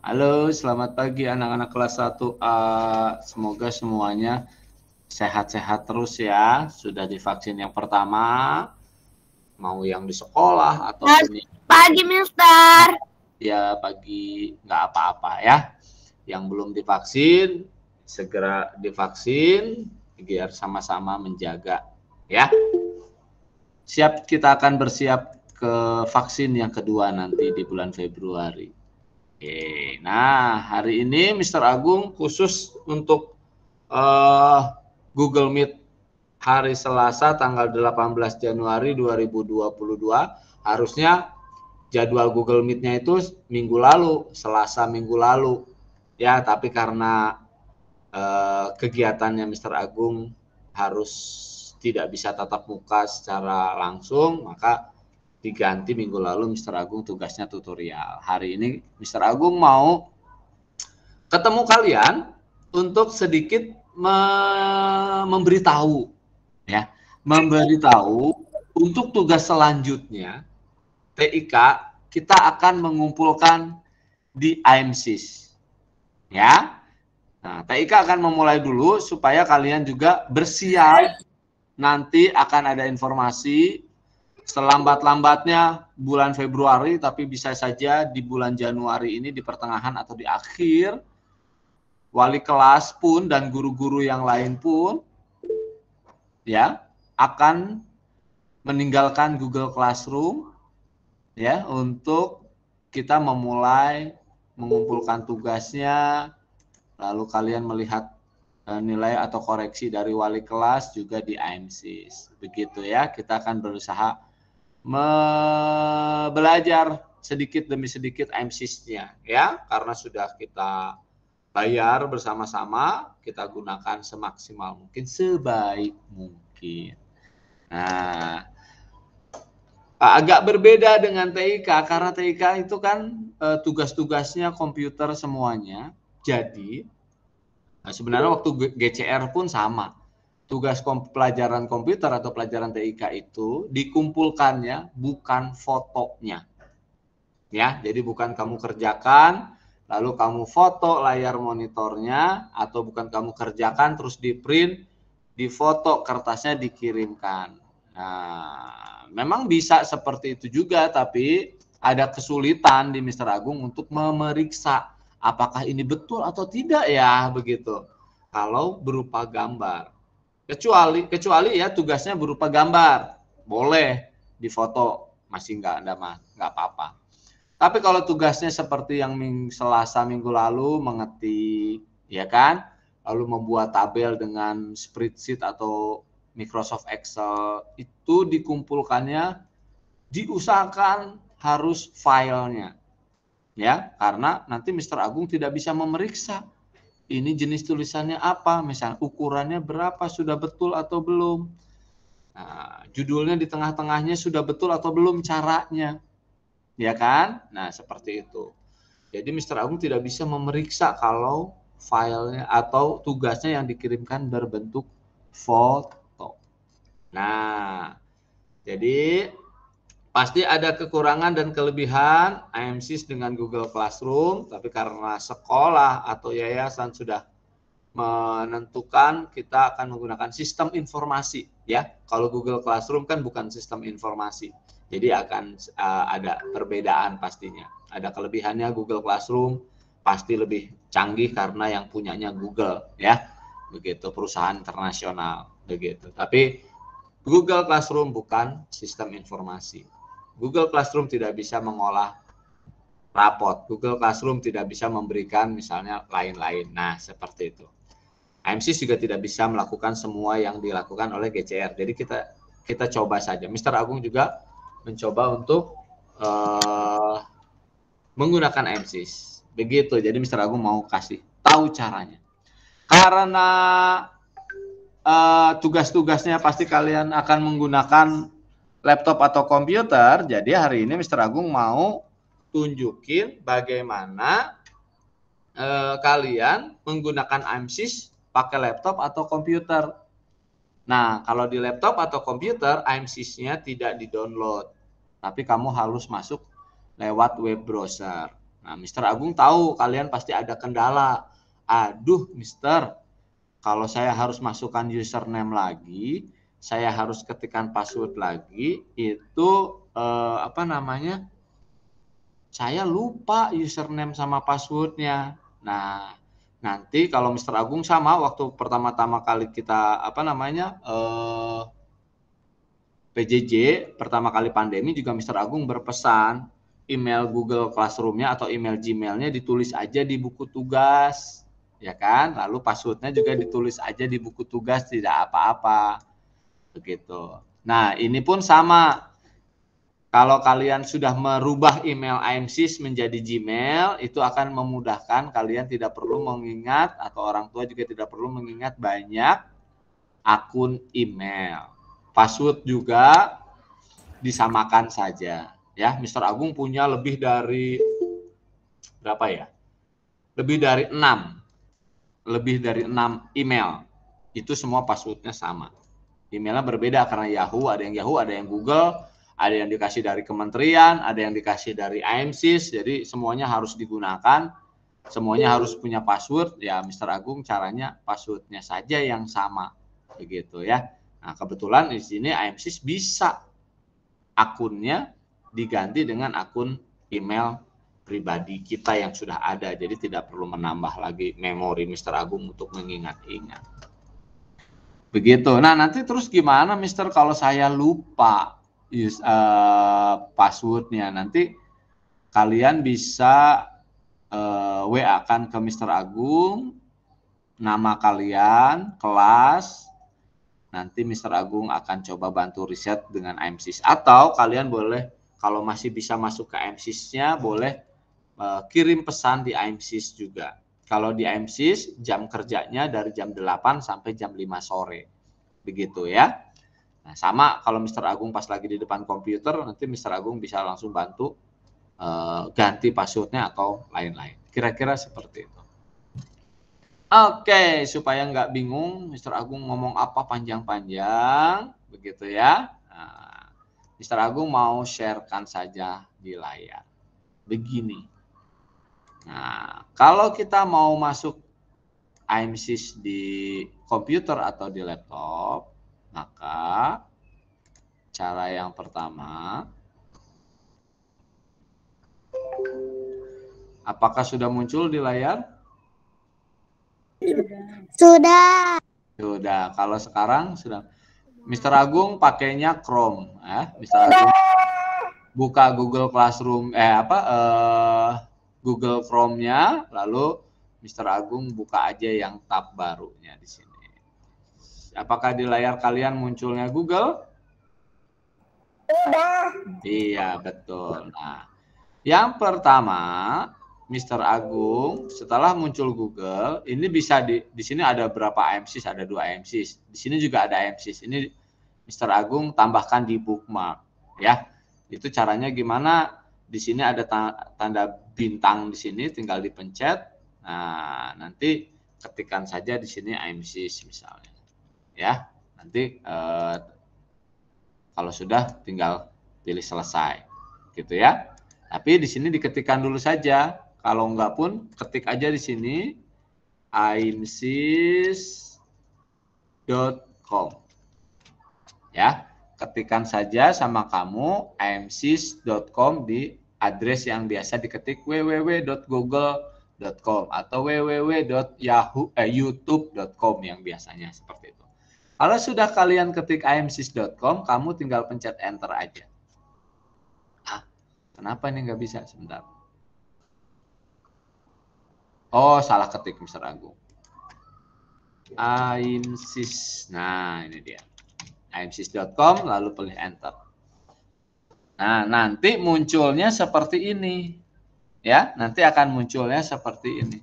Halo, selamat pagi anak-anak kelas 1A. Semoga semuanya sehat-sehat terus ya. Sudah divaksin yang pertama, mau yang di sekolah ataupun pagi, Mister. Ya pagi, nggak apa-apa ya. Yang belum divaksin, segera divaksin biar sama-sama menjaga ya. Siap, kita akan bersiap ke vaksin yang kedua nanti di bulan Februari. Oke, nah hari ini Mr. Agung khusus untuk Google Meet hari Selasa tanggal 18 Januari 2022. Harusnya jadwal Google Meet-nya itu minggu lalu, Selasa minggu lalu. Ya, tapi karena kegiatannya Mr. Agung harus tidak bisa tatap muka secara langsung, maka diganti minggu lalu Mr. Agung tugasnya tutorial. Hari ini Mr. Agung mau ketemu kalian untuk sedikit memberitahu ya, memberitahu untuk tugas selanjutnya TIK kita akan mengumpulkan di IMSIS ya. Nah, TIK akan memulai dulu supaya kalian juga bersiap. Nanti akan ada informasi selambat-lambatnya bulan Februari, tapi bisa saja di bulan Januari ini di pertengahan atau di akhir, wali kelas pun dan guru-guru yang lain pun ya akan meninggalkan Google Classroom ya untuk kita memulai mengumpulkan tugasnya, lalu kalian melihat nilai atau koreksi dari wali kelas juga di IMSIS. Begitu ya, kita akan berusaha belajar sedikit demi sedikit IMSIS-nya ya, karena sudah kita bayar bersama-sama, kita gunakan semaksimal mungkin, sebaik mungkin. Nah, agak berbeda dengan TIK karena TIK itu kan tugas-tugasnya komputer semuanya. Jadi sebenarnya waktu GCR pun sama. Tugas pelajaran komputer atau pelajaran TIK itu dikumpulkannya bukan fotonya. Ya, jadi bukan kamu kerjakan lalu kamu foto layar monitornya, atau bukan kamu kerjakan terus di print, di foto kertasnya dikirimkan. Nah, memang bisa seperti itu juga, tapi ada kesulitan di Mr. Agung untuk memeriksa apakah ini betul atau tidak ya, begitu. Kalau berupa gambar. Kecuali ya tugasnya berupa gambar, boleh difoto, masih nggak apa-apa. Tapi kalau tugasnya seperti yang Selasa minggu lalu mengetik, ya kan, lalu membuat tabel dengan spreadsheet atau Microsoft Excel, itu dikumpulkannya, diusahakan harus filenya, ya, karena nanti Mr. Agung tidak bisa memeriksa ini jenis tulisannya apa, misalnya ukurannya berapa, sudah betul atau belum. Nah, judulnya di tengah-tengahnya sudah betul atau belum caranya. Ya kan? Nah, seperti itu. Jadi Mr. Agung tidak bisa memeriksa kalau filenya atau tugasnya yang dikirimkan berbentuk foto. Nah, jadi pasti ada kekurangan dan kelebihan IMSIS dengan Google Classroom, tapi karena sekolah atau yayasan sudah menentukan kita akan menggunakan sistem informasi ya. Kalau Google Classroom kan bukan sistem informasi. Jadi akan ada perbedaan pastinya. Ada kelebihannya Google Classroom pasti lebih canggih karena yang punyanya Google ya. Begitu, perusahaan internasional begitu. Tapi Google Classroom bukan sistem informasi. Google Classroom tidak bisa mengolah rapot. Google Classroom tidak bisa memberikan misalnya lain-lain. Nah, seperti itu. IMSIS juga tidak bisa melakukan semua yang dilakukan oleh GCR. Jadi kita coba saja. Mr. Agung juga mencoba untuk menggunakan IMSIS. Begitu. Jadi Mr. Agung mau kasih tahu caranya. Karena tugas-tugasnya pasti kalian akan menggunakan laptop atau komputer, jadi hari ini Mr. Agung mau tunjukin bagaimana kalian menggunakan IMSIS pakai laptop atau komputer. Nah, kalau di laptop atau komputer, IMSIS-nya tidak di-download, tapi kamu harus masuk lewat web browser. Nah, Mr. Agung tahu kalian pasti ada kendala. Aduh, Mister, kalau saya harus masukkan username lagi, saya harus ketikkan password lagi, itu apa namanya? Saya lupa username sama passwordnya. Nah, nanti kalau Mr. Agung sama waktu pertama-tama kali kita apa namanya PJJ pertama kali pandemi juga Mr. Agung berpesan email Google Classroom-nya atau email Gmail-nya ditulis aja di buku tugas, ya kan? Lalu password-nya juga ditulis aja di buku tugas, tidak apa-apa, begitu. Nah, ini pun sama. Kalau kalian sudah merubah email IMSIS menjadi Gmail, itu akan memudahkan kalian tidak perlu mengingat atau orang tua juga tidak perlu mengingat banyak akun email. Password juga disamakan saja. Ya, Mr. Agung punya lebih dari berapa ya? Lebih dari 6 email. Itu semua passwordnya sama. Emailnya berbeda karena Yahoo, ada yang Google, ada yang dikasih dari kementerian, ada yang dikasih dari IMSIS, jadi semuanya harus digunakan, semuanya harus punya password. Ya, Mr. Agung caranya passwordnya saja yang sama, begitu ya. Nah, kebetulan di sini IMSIS bisa akunnya diganti dengan akun email pribadi kita yang sudah ada, jadi tidak perlu menambah lagi memori Mr. Agung untuk mengingat-ingat. Begitu. Nah, nanti terus gimana Mister kalau saya lupa passwordnya? Nanti kalian bisa WA-kan ke Mister Agung, nama kalian, kelas, nanti Mister Agung akan coba bantu riset dengan IMSIS. Atau kalian boleh, kalau masih bisa masuk ke IMSIS-nya, boleh kirim pesan di IMSIS juga. Kalau di IMSIS, jam kerjanya dari jam 8 sampai jam 5 sore. Begitu ya. Nah, sama kalau Mister Agung pas lagi di depan komputer, nanti Mister Agung bisa langsung bantu ganti passwordnya atau lain-lain. Kira-kira seperti itu. Oke, supaya nggak bingung, Mister Agung ngomong apa panjang-panjang, begitu ya. Nah, Mister Agung mau sharekan saja di layar. Begini. Nah, kalau kita mau masuk IMSIS di komputer atau di laptop, maka cara yang pertama, apakah sudah muncul di layar? Sudah. Sudah. Kalau sekarang sudah. Mister Agung pakainya Chrome, Mister Agung buka Google Classroom, Google Chrome-nya, lalu Mister Agung buka aja yang tab barunya di sini. Apakah di layar kalian munculnya Google? Sudah. Iya, betul. Nah, yang pertama, Mister Agung setelah muncul Google, ini bisa di sini ada berapa IMSIS? Ada 2 IMSIS. Di sini juga ada IMSIS. Ini Mister Agung tambahkan di bookmark, ya. Itu caranya gimana? Di sini ada tanda bintang di sini, tinggal dipencet. Nah, nanti ketikkan saja di sini IMSIS misalnya. Ya, nanti kalau sudah tinggal pilih selesai. Gitu ya. Tapi di sini diketikkan dulu saja. Kalau enggak pun ketik aja di sini imsis.com. Ya, ketikkan saja sama kamu imsis.com di address yang biasa diketik www.google.com atau www.youtube.com yang biasanya seperti itu. Kalau sudah kalian ketik imsis.com, kamu tinggal pencet enter aja. Kenapa ini nggak bisa? Sebentar. Oh, salah ketik Mister Agung. IMSIS. Nah, ini dia. imsis.com, lalu pilih enter. Nah, nanti munculnya seperti ini. Ya, nanti akan munculnya seperti ini.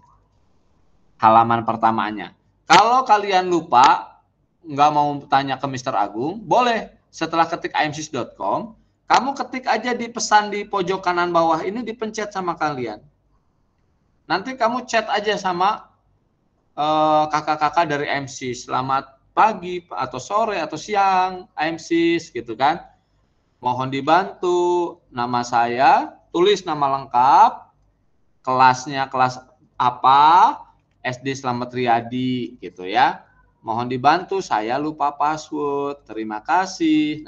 Halaman pertamanya. Kalau kalian lupa, nggak mau tanya ke Mister Agung, boleh setelah ketik imsis.com, kamu ketik aja di pesan di pojok kanan bawah ini, dipencet sama kalian. Nanti kamu chat aja sama kakak-kakak dari IMSIS. Selamat pagi atau sore atau siang IMSIS gitu kan. Mohon dibantu, nama saya, tulis nama lengkap, kelasnya kelas apa, SD Slamet Riyadi gitu ya. Mohon dibantu, saya lupa password. Terima kasih.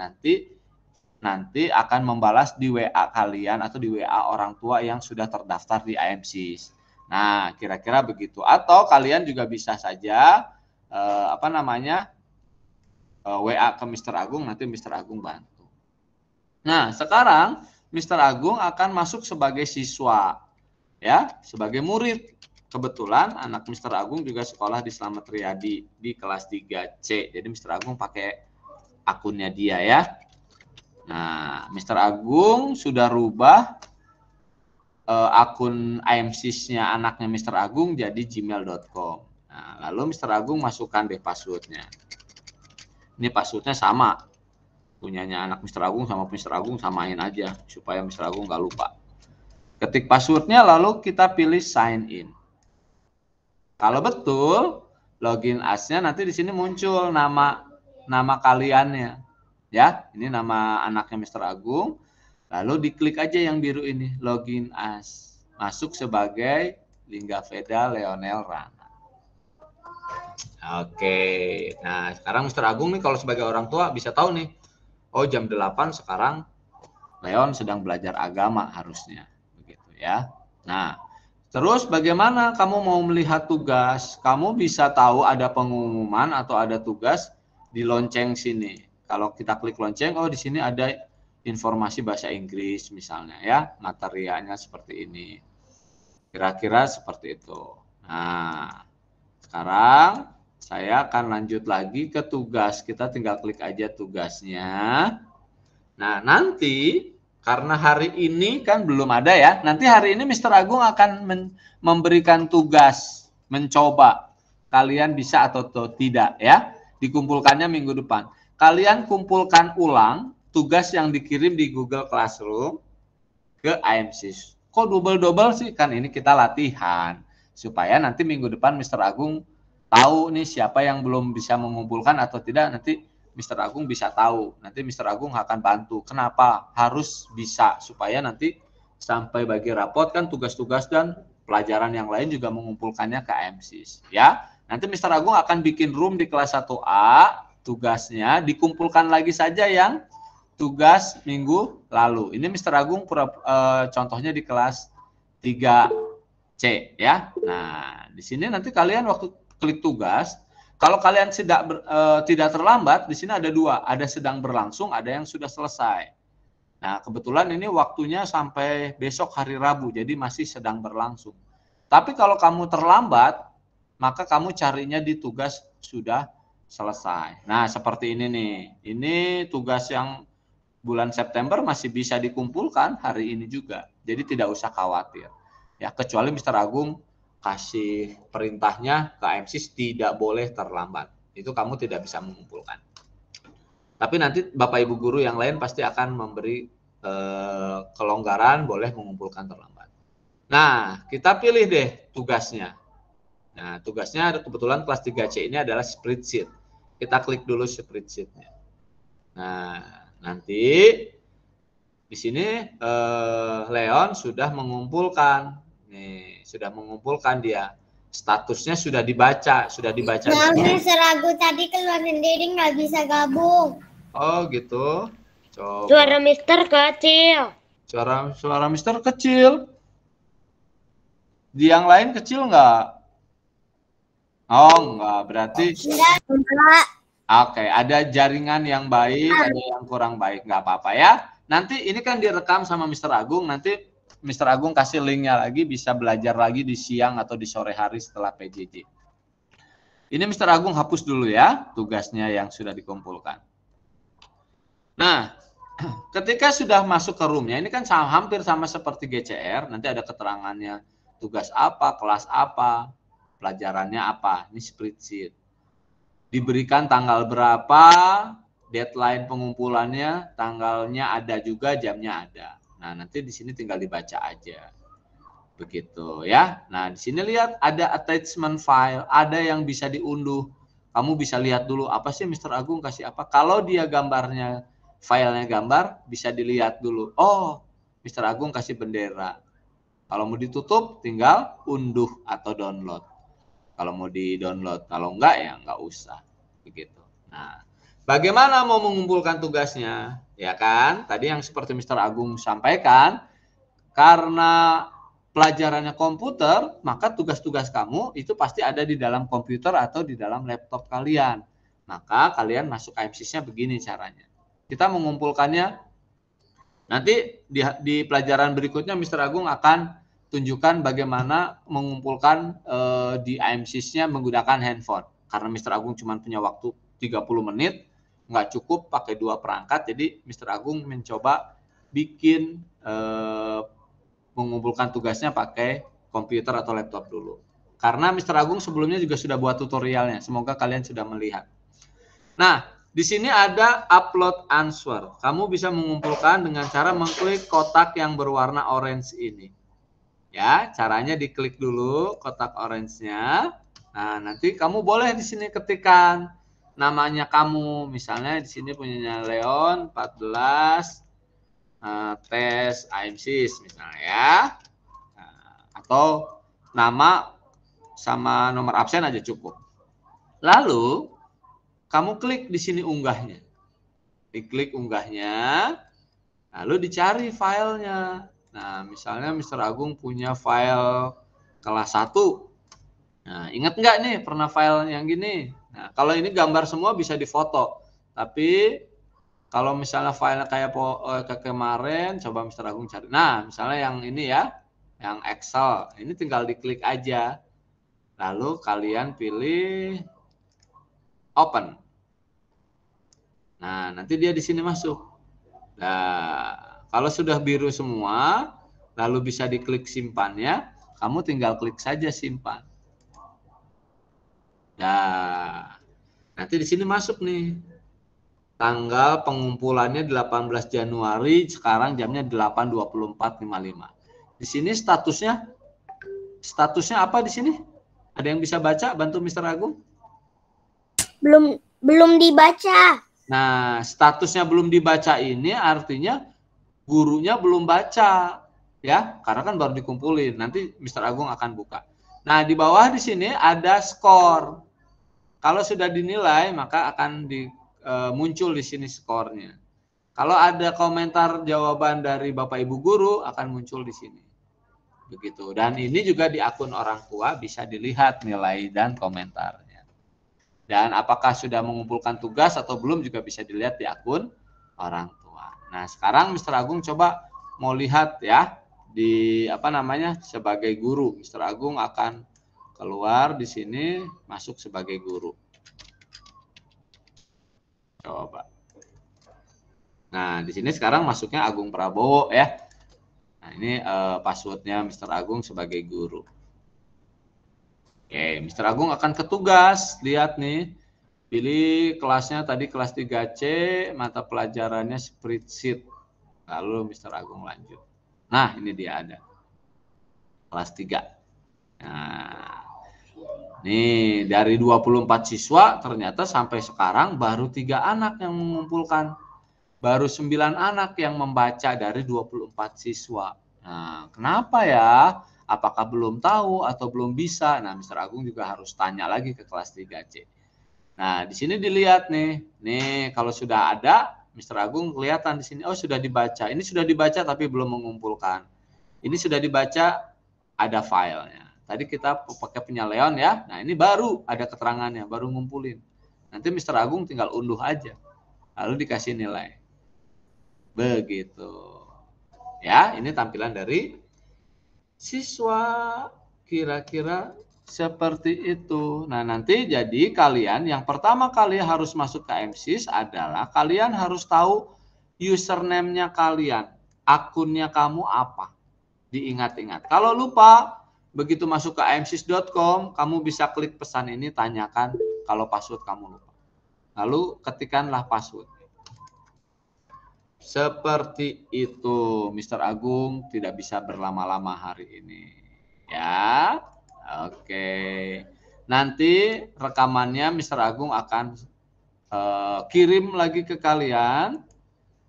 Nanti akan membalas di WA kalian atau di WA orang tua yang sudah terdaftar di IMSIS. Nah, kira-kira begitu. Atau kalian juga bisa saja WA ke Mr. Agung, nanti Mr. Agung bantu. Nah, sekarang Mr. Agung akan masuk sebagai siswa, ya, sebagai murid. Kebetulan anak Mr. Agung juga sekolah di Slamet Riyadi di kelas 3C. Jadi Mr. Agung pakai akunnya dia ya. Nah, Mr. Agung sudah rubah akun IMSIS-nya anaknya Mr. Agung jadi gmail.com. Nah, lalu Mr. Agung masukkan deh passwordnya. Ini passwordnya sama. Punyanya anak Mr. Agung sama Mr. Agung samain aja supaya Mr. Agung nggak lupa. Ketik passwordnya lalu kita pilih sign in. Kalau betul login as-nya nanti di sini muncul nama kaliannya. Ya, ini nama anaknya Mr. Agung. Lalu diklik aja yang biru ini, login as. Masuk sebagai Linggaveda Leonel Rana. Oke. Nah, sekarang Mr. Agung nih kalau sebagai orang tua bisa tahu nih. Oh, jam 8 sekarang Leon sedang belajar agama harusnya. Begitu ya. Nah, terus bagaimana kamu mau melihat tugas? Kamu bisa tahu ada pengumuman atau ada tugas di lonceng sini. Kalau kita klik lonceng, oh di sini ada informasi bahasa Inggris misalnya ya, materialnya seperti ini. Kira-kira seperti itu. Nah, sekarang saya akan lanjut lagi ke tugas. Kita tinggal klik aja tugasnya. Nah, nanti karena hari ini kan belum ada ya. Nanti hari ini Mr. Agung akan memberikan tugas mencoba. Kalian bisa atau tidak ya. Dikumpulkannya minggu depan. Kalian kumpulkan ulang tugas yang dikirim di Google Classroom ke IMSIS. Kok double-double sih? Kan ini kita latihan. Supaya nanti minggu depan Mr. Agung tahu nih siapa yang belum bisa mengumpulkan atau tidak. Nanti Mr. Agung bisa tahu. Nanti Mr. Agung akan bantu. Kenapa? Harus bisa. Supaya nanti sampai bagi rapot kan tugas-tugas dan pelajaran yang lain juga mengumpulkannya ke IMSIS. Ya. Nanti Mr. Agung akan bikin room di kelas 1A. Tugasnya dikumpulkan lagi saja yang tugas minggu lalu. Ini Mr. Agung contohnya di kelas 3C ya. Nah, di sini nanti kalian waktu klik tugas, kalau kalian tidak terlambat, di sini ada dua, ada sedang berlangsung, ada yang sudah selesai. Nah, kebetulan ini waktunya sampai besok hari Rabu, jadi masih sedang berlangsung. Tapi kalau kamu terlambat, maka kamu carinya di tugas sudah selesai. Nah, seperti ini nih. Ini tugas yang bulan September masih bisa dikumpulkan hari ini juga. Jadi tidak usah khawatir. Ya, kecuali Mr. Agung kasih perintahnya ke IMSIS tidak boleh terlambat. Itu kamu tidak bisa mengumpulkan. Tapi nanti Bapak Ibu guru yang lain pasti akan memberi kelonggaran boleh mengumpulkan terlambat. Nah, kita pilih deh tugasnya. Nah, tugasnya kebetulan kelas 3C ini adalah spreadsheet. Kita klik dulu spreadsheet-nya. Nah, nanti di sini Leon sudah mengumpulkan. Nih, sudah mengumpulkan dia. Statusnya sudah dibaca. Nah, Mr. Agung tadi keluar sendiri nggak bisa gabung. Oh, gitu. Coba. Suara Mister kecil. Suara Mister kecil. Di yang lain kecil nggak? Oh, enggak. Berarti Enggak. Oke, ada jaringan yang baik, ada yang kurang baik, nggak apa-apa ya. Nanti ini kan direkam sama Mr. Agung, nanti Mr. Agung kasih linknya lagi, bisa belajar lagi di siang atau di sore hari setelah PJJ. Ini Mr. Agung hapus dulu ya, tugasnya yang sudah dikumpulkan. Nah, ketika sudah masuk ke roomnya, ini kan hampir sama seperti GCR, nanti ada keterangannya, tugas apa, kelas apa, pelajarannya apa, ini spreadsheet. Diberikan tanggal berapa, deadline pengumpulannya, tanggalnya ada juga, jamnya ada. Nah, nanti di sini tinggal dibaca aja. Begitu ya. Nah, di sini lihat ada attachment file, ada yang bisa diunduh. Kamu bisa lihat dulu apa sih Mr. Agung kasih apa. Kalau dia gambarnya, filenya gambar, bisa dilihat dulu. Oh, Mr. Agung kasih bendera. Kalau mau ditutup, tinggal unduh atau download. Kalau mau di-download, kalau enggak ya enggak usah. Begitu. Nah, bagaimana mau mengumpulkan tugasnya? Ya kan? Tadi yang seperti Mr. Agung sampaikan, karena pelajarannya komputer, maka tugas-tugas kamu itu pasti ada di dalam komputer atau di dalam laptop kalian. Maka kalian masuk IMSIS-nya begini caranya. Kita mengumpulkannya nanti di pelajaran berikutnya Mr. Agung akan tunjukkan bagaimana mengumpulkan di IMSIS-nya menggunakan handphone. Karena Mr. Agung cuma punya waktu 30 menit, nggak cukup pakai 2 perangkat, jadi Mr. Agung mencoba bikin mengumpulkan tugasnya pakai komputer atau laptop dulu. Karena Mr. Agung sebelumnya juga sudah buat tutorialnya, semoga kalian sudah melihat. Nah, di sini ada upload answer. Kamu bisa mengumpulkan dengan cara mengklik kotak yang berwarna orange ini. Ya, caranya diklik dulu kotak orange-nya. Nah, nanti kamu boleh di sini ketikkan namanya kamu. Misalnya di sini punyanya Leon 14 tes IMSIS misalnya ya. Atau nama sama nomor absen aja cukup. Lalu kamu klik di sini unggahnya. Diklik unggahnya, lalu dicari filenya. Nah, misalnya Mr. Agung punya file kelas 1. Nah, ingat nggak nih pernah file yang gini? Nah, kalau ini gambar semua bisa difoto. Tapi kalau misalnya file kayak kemarin, coba Mr. Agung cari. Nah, misalnya yang ini ya, yang Excel. Ini tinggal diklik aja. Lalu kalian pilih open. Nah, nanti dia di sini masuk. Nah, kalau sudah biru semua, lalu bisa diklik simpannya, kamu tinggal klik saja simpan. Nah, nanti di sini masuk nih. Tanggal pengumpulannya 18 Januari, sekarang jamnya 8.24.55. Di sini statusnya apa di sini? Ada yang bisa baca? Bantu Mr. Agung? Belum dibaca. Nah, statusnya belum dibaca ini artinya gurunya belum baca, ya, karena kan baru dikumpulin. Nanti Mr. Agung akan buka. Nah, di bawah di sini ada skor. Kalau sudah dinilai, maka akan muncul di sini skornya. Kalau ada komentar jawaban dari Bapak Ibu guru, akan muncul di sini. Begitu. Dan ini juga di akun orang tua bisa dilihat nilai dan komentarnya. Dan apakah sudah mengumpulkan tugas atau belum juga bisa dilihat di akun orang tua. Nah, sekarang Mr. Agung coba mau lihat ya di sebagai guru. Mr. Agung akan keluar di sini masuk sebagai guru. Coba. Nah, di sini sekarang masuknya Agung Prabowo ya. Nah, ini passwordnya Mr. Agung sebagai guru. Oke, Mr. Agung akan ke tugas. Lihat nih. Pilih kelasnya tadi kelas 3C, mata pelajarannya spreadsheet. Lalu Mr. Agung lanjut. Nah, ini dia ada. Kelas 3. Nah, nih dari 24 siswa ternyata sampai sekarang baru 3 anak yang mengumpulkan. Baru 9 anak yang membaca dari 24 siswa. Nah, kenapa ya? Apakah belum tahu atau belum bisa? Nah, Mr. Agung juga harus tanya lagi ke kelas 3C. Nah, di sini dilihat nih. Nih, kalau sudah ada, Mr. Agung kelihatan di sini. Oh, sudah dibaca. Ini sudah dibaca tapi belum mengumpulkan. Ini sudah dibaca, ada filenya. Tadi kita pakai punya Leon ya. Nah, ini baru ada keterangannya, baru ngumpulin. Nanti Mr. Agung tinggal unduh aja. Lalu dikasih nilai. Begitu. Ya, ini tampilan dari siswa. Kira-kira seperti itu. Nah, nanti jadi kalian yang pertama kali harus masuk ke IMSIS adalah kalian harus tahu username-nya kalian. Akunnya kamu apa. Diingat-ingat. Kalau lupa, begitu masuk ke imsis.com, kamu bisa klik pesan ini, tanyakan kalau password kamu lupa. Lalu ketikkanlah password. Seperti itu, Mr. Agung tidak bisa berlama-lama hari ini. Ya, oke. Nanti rekamannya Mr. Agung akan kirim lagi ke kalian.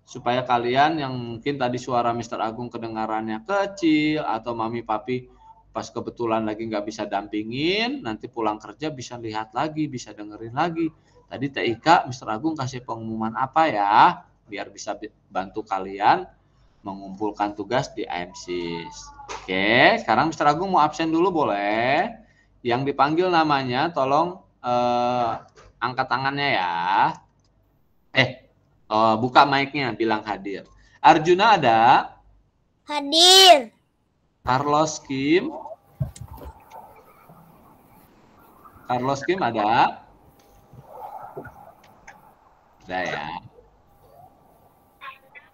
supaya kalian yang mungkin tadi suara Mr. Agung kedengarannya kecil atau mami papi pas kebetulan lagi nggak bisa dampingin, nanti pulang kerja bisa lihat lagi, bisa dengerin lagi. Tadi TIK Mr. Agung kasih pengumuman apa ya, biar bisa bantu kalian mengumpulkan tugas di IMSIS. Oke, sekarang Mr. Agung mau absen dulu boleh. Yang dipanggil namanya tolong angkat tangannya ya. Buka mic-nya, bilang hadir. Arjuna ada? Hadir. Carlos Kim? Carlos Kim ada? Ada ya.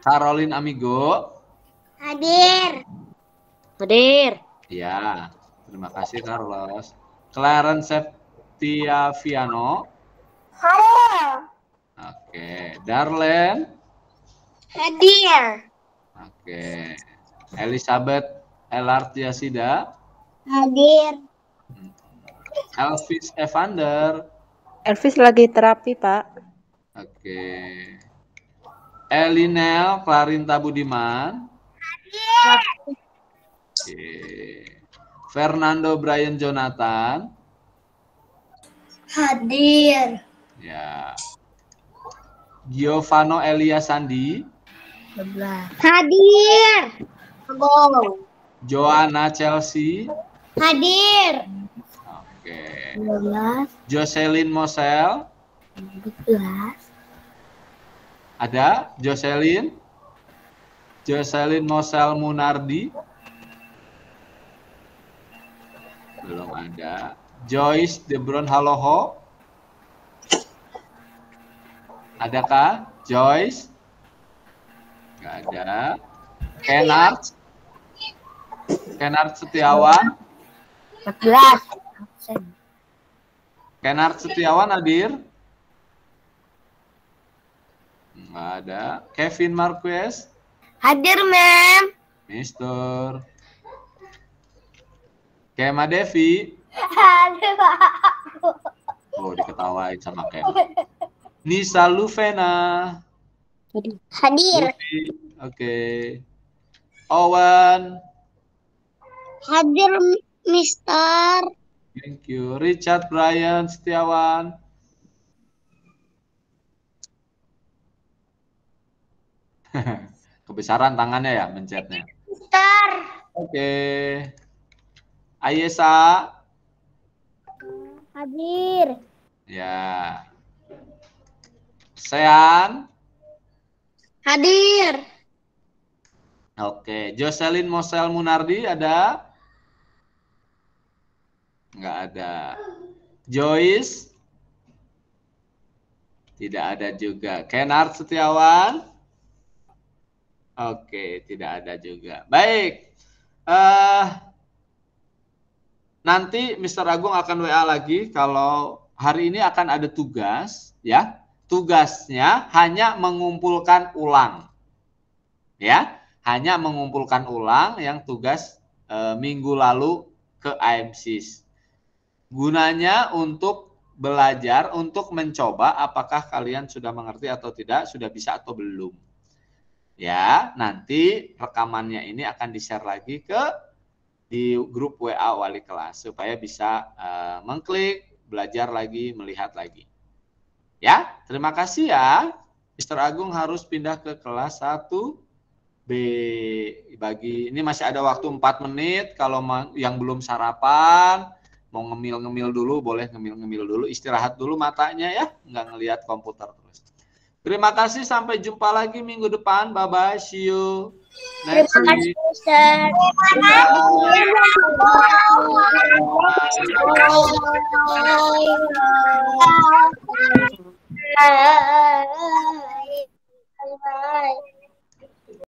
Caroline Amigo? Hadir. Hadir. Ya, terima kasih Carlos. Clarence Septiaviano? Hadir. Oke, Darlene? Hadir. Oke, Elizabeth Elartiasida? Hadir. Elvis Evander? Elvis lagi terapi, Pak. Oke. Elinel Clarinta Budiman? Oke. Fernando Brian Jonathan? Hadir. Ya. Giovanno Elia Sandi? Hadir. Joanna Chelsea? Hadir. Oke. 12. Jocelyn Mosel? 12. Ada? Jocelyn? Jocelyn Mosel Munardi? Belum ada. Joyce Debron Haloho? Adakah? Joyce? Nggak ada. Kenard? Kenard Setiawan? 14. Kenard Setiawan hadir? Nggak ada. Kevin Marquez? Hadir, Mem. Mister. Kema Devi? Hadir. Oh, diketawain sama Kem. Nisa Luvena? Hadir. Oke. Owen? Hadir, Mister. Thank you. Richard Brian Setiawan? Kebesaran tangannya ya mencetnya. Mister. Oke. Ayesa? Hadir. Ya. Sean? Hadir. Oke. Jocelyn Mosel Munardi ada? Nggak ada. Joyce? Tidak ada juga. Kenard Setiawan? Oke, tidak ada juga. Baik. Nanti Mr. Agung akan WA lagi kalau hari ini akan ada tugas, ya. Tugasnya hanya mengumpulkan ulang. Ya, hanya mengumpulkan ulang yang tugas minggu lalu ke IMSIS. Gunanya untuk belajar, untuk mencoba apakah kalian sudah mengerti atau tidak, sudah bisa atau belum. Ya, nanti rekamannya ini akan di-share lagi di grup WA wali kelas supaya bisa mengklik, belajar lagi, melihat lagi. Ya, terima kasih ya. Mr. Agung harus pindah ke kelas 1B. Ini masih ada waktu 4 menit. Kalau yang belum sarapan, mau ngemil-ngemil dulu, boleh ngemil-ngemil dulu, istirahat dulu matanya ya, nggak ngelihat komputer terus. Terima kasih, sampai jumpa lagi minggu depan. Bye-bye, see you next week. Terima kasih,